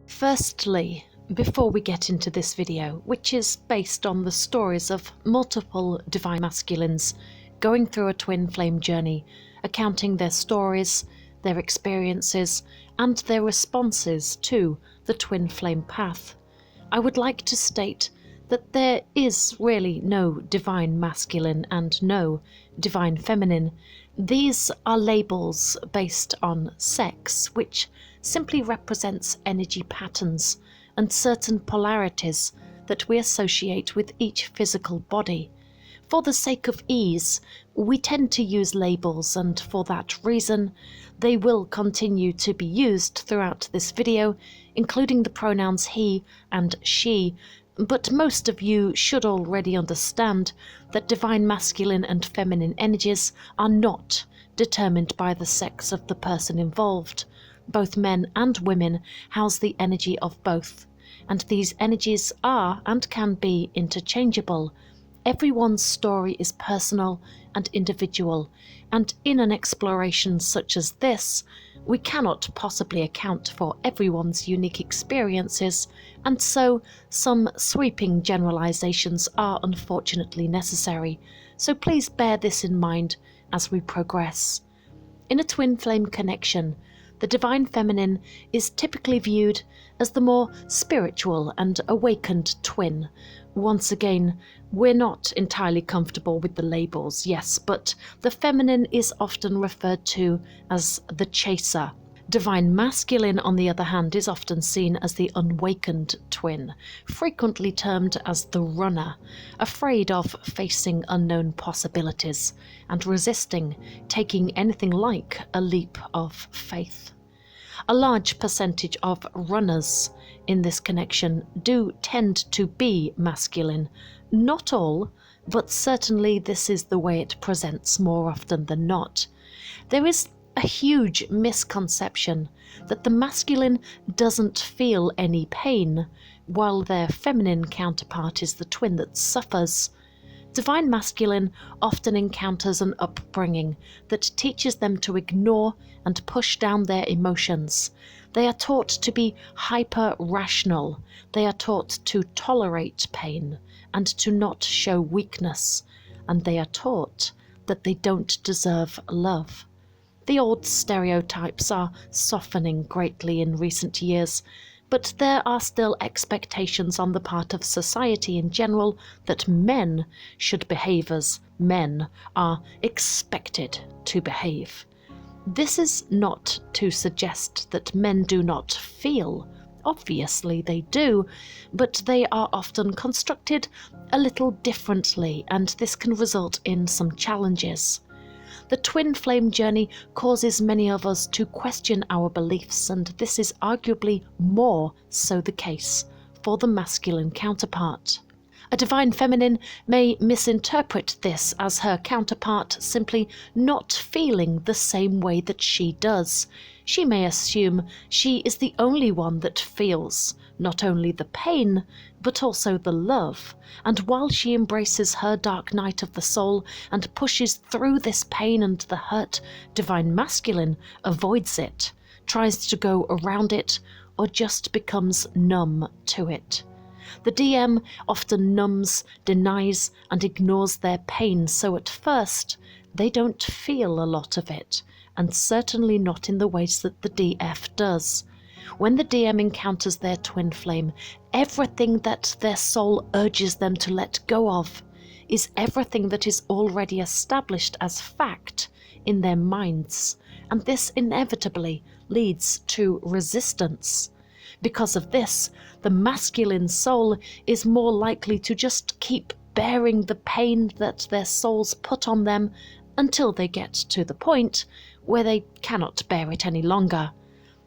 Firstly, before we get into this video, which is based on the stories of multiple divine masculines going through a twin flame journey, accounting their stories, their experiences, and their responses to the twin flame path, I would like to state that there is really no divine masculine and no divine feminine. These are labels based on sex, which simply represents energy patterns and certain polarities that we associate with each physical body. For the sake of ease, we tend to use labels, and for that reason, they will continue to be used throughout this video, including the pronouns he and she, but most of you should already understand that divine masculine and feminine energies are not determined by the sex of the person involved. Both men and women house the energy of both, and these energies are and can be interchangeable. Everyone's story is personal and individual, and in an exploration such as this, we cannot possibly account for everyone's unique experiences, and so some sweeping generalizations are unfortunately necessary. So please bear this in mind as we progress. In a twin flame connection, the divine feminine is typically viewed as the more spiritual and awakened twin. Once again, we're not entirely comfortable with the labels, yes, but the feminine is often referred to as the chaser. Divine masculine, on the other hand, is often seen as the unawakened twin, frequently termed as the runner, afraid of facing unknown possibilities and resisting taking anything like a leap of faith. A large percentage of runners in this connection do tend to be masculine. Not all, but certainly this is the way it presents more often than not. There is a huge misconception that the masculine doesn't feel any pain, while their feminine counterpart is the twin that suffers. Divine masculine often encounters an upbringing that teaches them to ignore and push down their emotions. They are taught to be hyper-rational. They are taught to tolerate pain and to not show weakness. And they are taught that they don't deserve love. The old stereotypes are softening greatly in recent years, but there are still expectations on the part of society in general that men should behave as men are expected to behave. This is not to suggest that men do not feel. Obviously they do, but they are often constructed a little differently, and this can result in some challenges. The twin flame journey causes many of us to question our beliefs, and this is arguably more so the case for the masculine counterpart. A divine feminine may misinterpret this as her counterpart simply not feeling the same way that she does. She may assume she is the only one that feels not only the pain, but also the love, and while she embraces her dark night of the soul and pushes through this pain and the hurt, divine masculine avoids it, tries to go around it, or just becomes numb to it. The DM often numbs, denies, and ignores their pain, so at first they don't feel a lot of it, and certainly not in the ways that the DF does. When the DM encounters their twin flame, everything that their soul urges them to let go of is everything that is already established as fact in their minds, and this inevitably leads to resistance. Because of this, the masculine soul is more likely to just keep bearing the pain that their souls put on them until they get to the point where they cannot bear it any longer.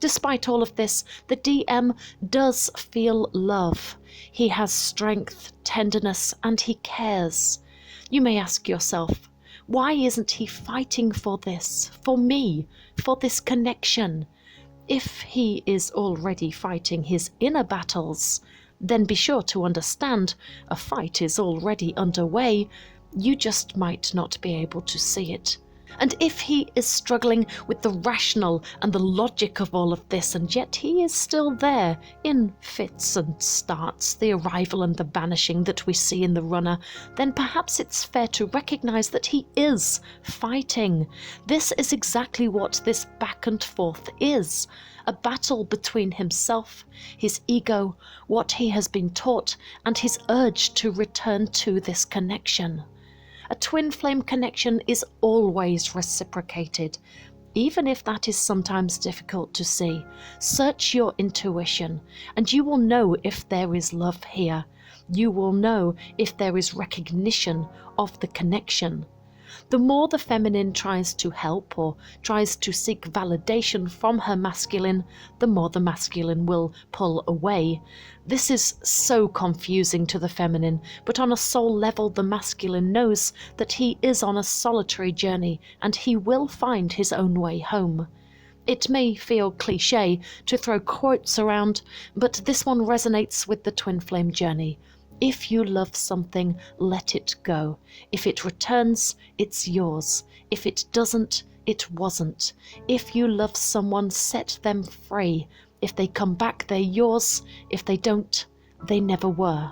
Despite all of this, the DM does feel love. He has strength, tenderness, and he cares. You may ask yourself, why isn't he fighting for this, for me, for this connection? If he is already fighting his inner battles, then be sure to understand a fight is already underway. You just might not be able to see it. And if he is struggling with the rational and the logic of all of this, and yet he is still there in fits and starts, the arrival and the vanishing that we see in the runner, then perhaps it's fair to recognize that he is fighting. This is exactly what this back and forth is. A battle between himself, his ego, what he has been taught, and his urge to return to this connection. A twin flame connection is always reciprocated, even if that is sometimes difficult to see. Search your intuition, and you will know if there is love here. You will know if there is recognition of the connection. The more the feminine tries to help or tries to seek validation from her masculine, the more the masculine will pull away. This is so confusing to the feminine, but on a soul level the masculine knows that he is on a solitary journey and he will find his own way home. It may feel cliché to throw quotes around, but this one resonates with the twin flame journey. If you love something, let it go. If it returns, it's yours. If it doesn't, it wasn't. If you love someone, set them free. If they come back, they're yours. If they don't, they never were.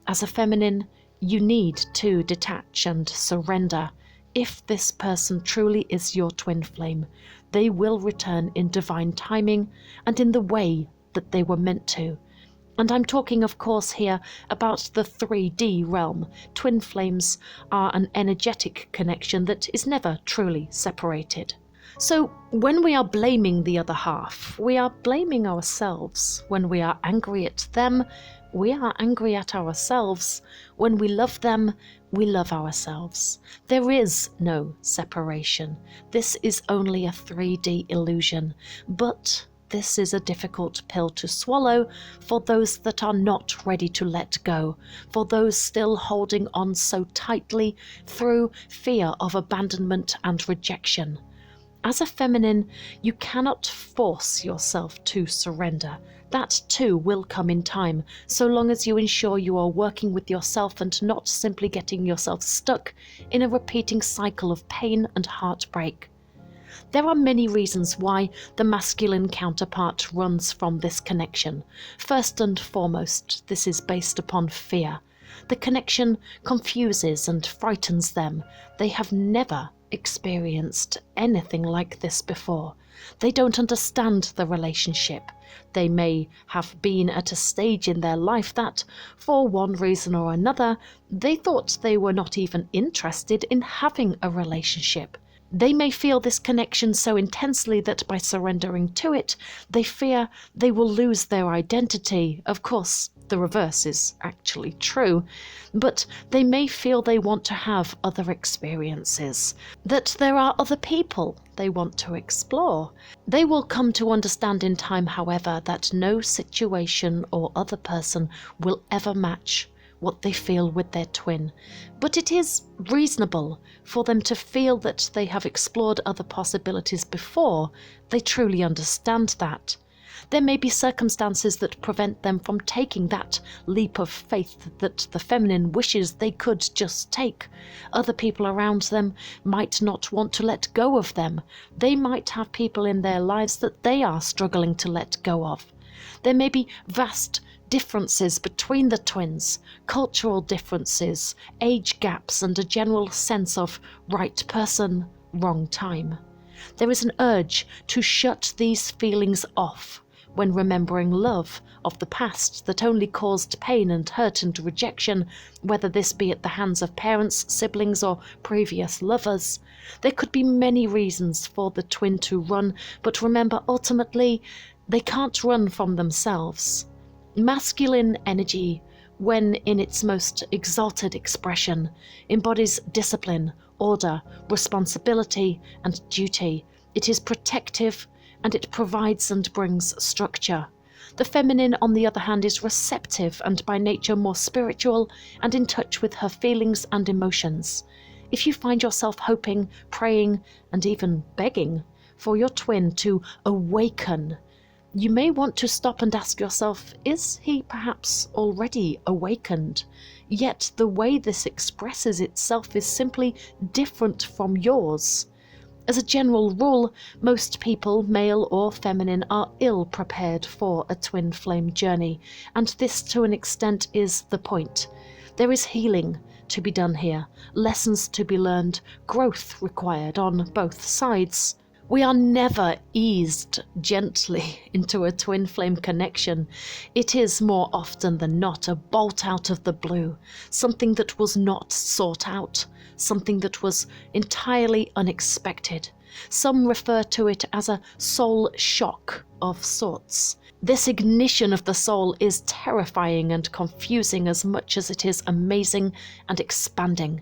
As a feminine, you need to detach and surrender. If this person truly is your twin flame, they will return in divine timing and in the way that they were meant to. And I'm talking, of course, here about the 3D realm. Twin flames are an energetic connection that is never truly separated. So when we are blaming the other half, we are blaming ourselves. When we are angry at them, we are angry at ourselves. When we love them, we love ourselves. There is no separation. This is only a 3D illusion. But this is a difficult pill to swallow for those that are not ready to let go, for those still holding on so tightly through fear of abandonment and rejection. As a feminine, you cannot force yourself to surrender. That too will come in time, so long as you ensure you are working with yourself and not simply getting yourself stuck in a repeating cycle of pain and heartbreak. There are many reasons why the masculine counterpart runs from this connection. First and foremost, this is based upon fear. The connection confuses and frightens them. They have never experienced anything like this before. They don't understand the relationship. They may have been at a stage in their life that, for one reason or another, they thought they were not even interested in having a relationship. They may feel this connection so intensely that by surrendering to it, they fear they will lose their identity. Of course, the reverse is actually true, but they may feel they want to have other experiences, that there are other people they want to explore. They will come to understand in time, however, that no situation or other person will ever match what they feel with their twin. But it is reasonable for them to feel that they have explored other possibilities before they truly understand that. There may be circumstances that prevent them from taking that leap of faith that the feminine wishes they could just take. Other people around them might not want to let go of them. They might have people in their lives that they are struggling to let go of. There may be vast differences between the twins, cultural differences, age gaps, and a general sense of right person, wrong time. There is an urge to shut these feelings off when remembering love of the past that only caused pain and hurt and rejection, whether this be at the hands of parents, siblings, or previous lovers. There could be many reasons for the twin to run, but remember, ultimately, they can't run from themselves. Masculine energy, when in its most exalted expression, embodies discipline, order, responsibility, and duty. It is protective, and it provides and brings structure. The feminine, on the other hand, is receptive and by nature more spiritual and in touch with her feelings and emotions. If you find yourself hoping, praying, and even begging for your twin to awaken, you may want to stop and ask yourself, is he perhaps already awakened? Yet the way this expresses itself is simply different from yours. As a general rule, most people, male or feminine, are ill prepared for a twin flame journey, and this to an extent is the point. There is healing to be done here, lessons to be learned, growth required on both sides. We are never eased gently into a twin flame connection. It is more often than not a bolt out of the blue, something that was not sought out, something that was entirely unexpected. Some refer to it as a soul shock of sorts. This ignition of the soul is terrifying and confusing as much as it is amazing and expanding.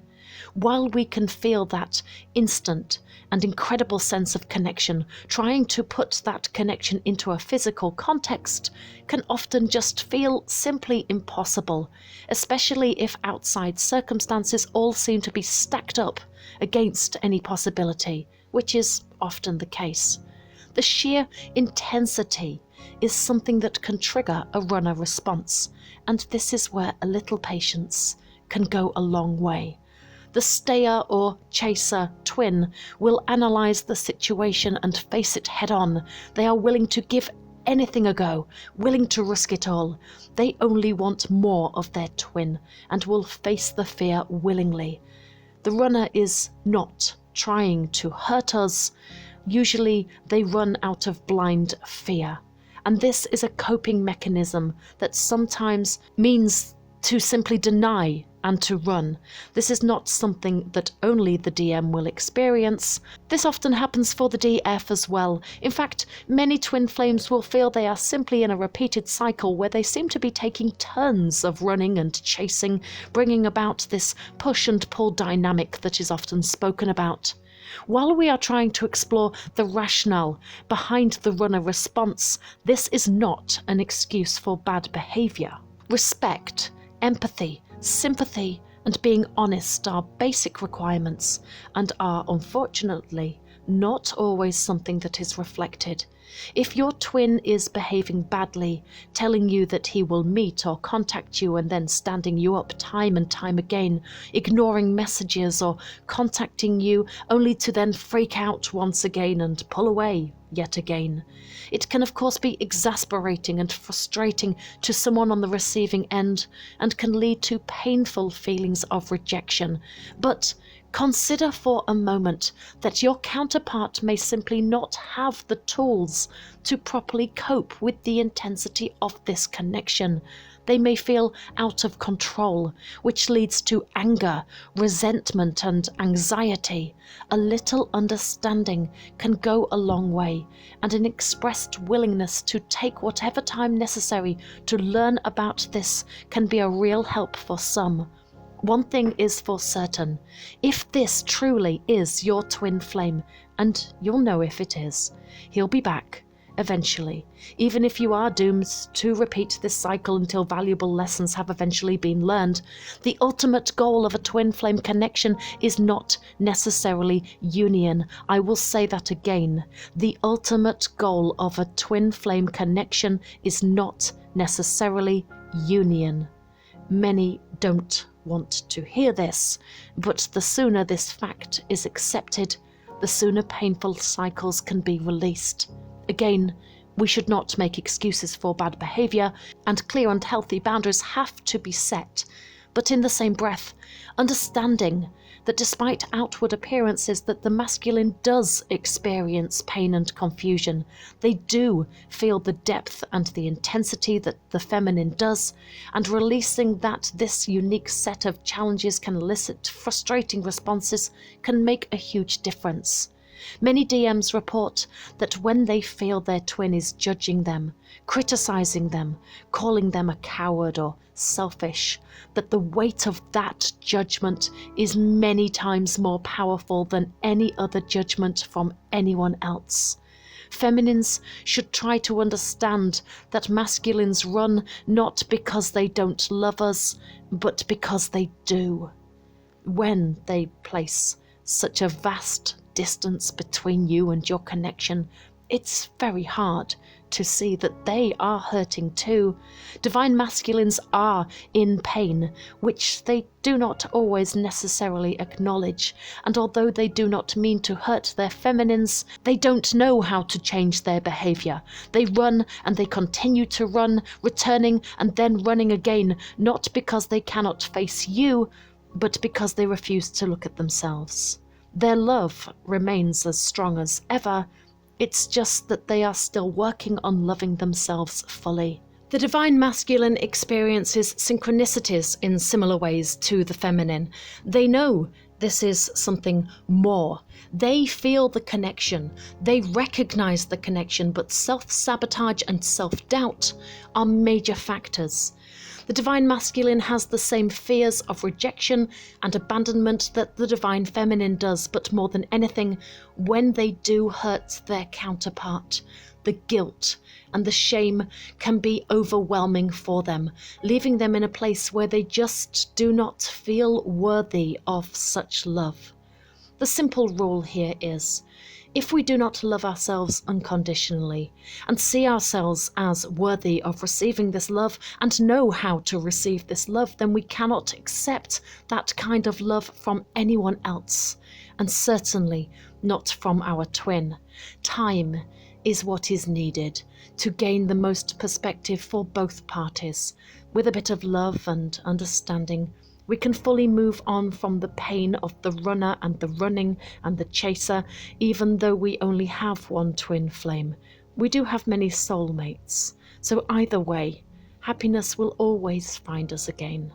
While we can feel that instant and incredible sense of connection, trying to put that connection into a physical context can often just feel simply impossible, especially if outside circumstances all seem to be stacked up against any possibility, which is often the case. The sheer intensity is something that can trigger a runner response, and this is where a little patience can go a long way. The stayer or chaser twin will analyze the situation and face it head on. They are willing to give anything a go, willing to risk it all. They only want more of their twin and will face the fear willingly. The runner is not trying to hurt us. Usually they run out of blind fear. And this is a coping mechanism that sometimes means to simply deny and to run. This is not something that only the DM will experience. This often happens for the DF as well. In fact, many twin flames will feel they are simply in a repeated cycle where they seem to be taking turns of running and chasing, bringing about this push and pull dynamic that is often spoken about. While we are trying to explore the rationale behind the runner response, this is not an excuse for bad behavior. Respect, empathy, sympathy, and being honest are basic requirements and are, unfortunately, not always something that is reflected. If your twin is behaving badly, telling you that he will meet or contact you and then standing you up time and time again, ignoring messages or contacting you only to then freak out once again and pull away yet again, it can of course be exasperating and frustrating to someone on the receiving end and can lead to painful feelings of rejection. But consider for a moment that your counterpart may simply not have the tools to properly cope with the intensity of this connection. They may feel out of control, which leads to anger, resentment, and anxiety. A little understanding can go a long way, and an expressed willingness to take whatever time necessary to learn about this can be a real help for some. One thing is for certain, if this truly is your twin flame, and you'll know if it is, he'll be back, eventually, even if you are doomed to repeat this cycle until valuable lessons have eventually been learned. The ultimate goal of a twin flame connection is not necessarily union. I will say that again. The ultimate goal of a twin flame connection is not necessarily union. Many don't want to hear this, but the sooner this fact is accepted, the sooner painful cycles can be released. Again, we should not make excuses for bad behavior, and clear and healthy boundaries have to be set. But in the same breath, understanding that despite outward appearances that the masculine does experience pain and confusion, they do feel the depth and the intensity that the feminine does, and releasing that this unique set of challenges can elicit frustrating responses can make a huge difference. Many DMs report that when they feel their twin is judging them, criticizing them, calling them a coward or selfish, that the weight of that judgment is many times more powerful than any other judgment from anyone else. Feminines should try to understand that masculines run not because they don't love us, but because they do. When they place such a vast distance between you and your connection, it's very hard to see that they are hurting too. Divine masculines are in pain, which they do not always necessarily acknowledge, and although they do not mean to hurt their feminines, they don't know how to change their behavior. They run and they continue to run, returning and then running again, not because they cannot face you, but because they refuse to look at themselves. Their love remains as strong as ever. It's just that they are still working on loving themselves fully. The divine masculine experiences synchronicities in similar ways to the feminine. They know this is something more. They feel the connection. They recognize the connection, but self-sabotage and self-doubt are major factors. The divine masculine has the same fears of rejection and abandonment that the divine feminine does, but more than anything, when they do hurt their counterpart, the guilt and the shame can be overwhelming for them, leaving them in a place where they just do not feel worthy of such love. The simple rule here is, if we do not love ourselves unconditionally and see ourselves as worthy of receiving this love and know how to receive this love, then we cannot accept that kind of love from anyone else, and certainly not from our twin. Time is what is needed to gain the most perspective for both parties. With a bit of love and understanding, we can fully move on from the pain of the runner and the running and the chaser. Even though we only have one twin flame, we do have many soulmates. So either way, happiness will always find us again.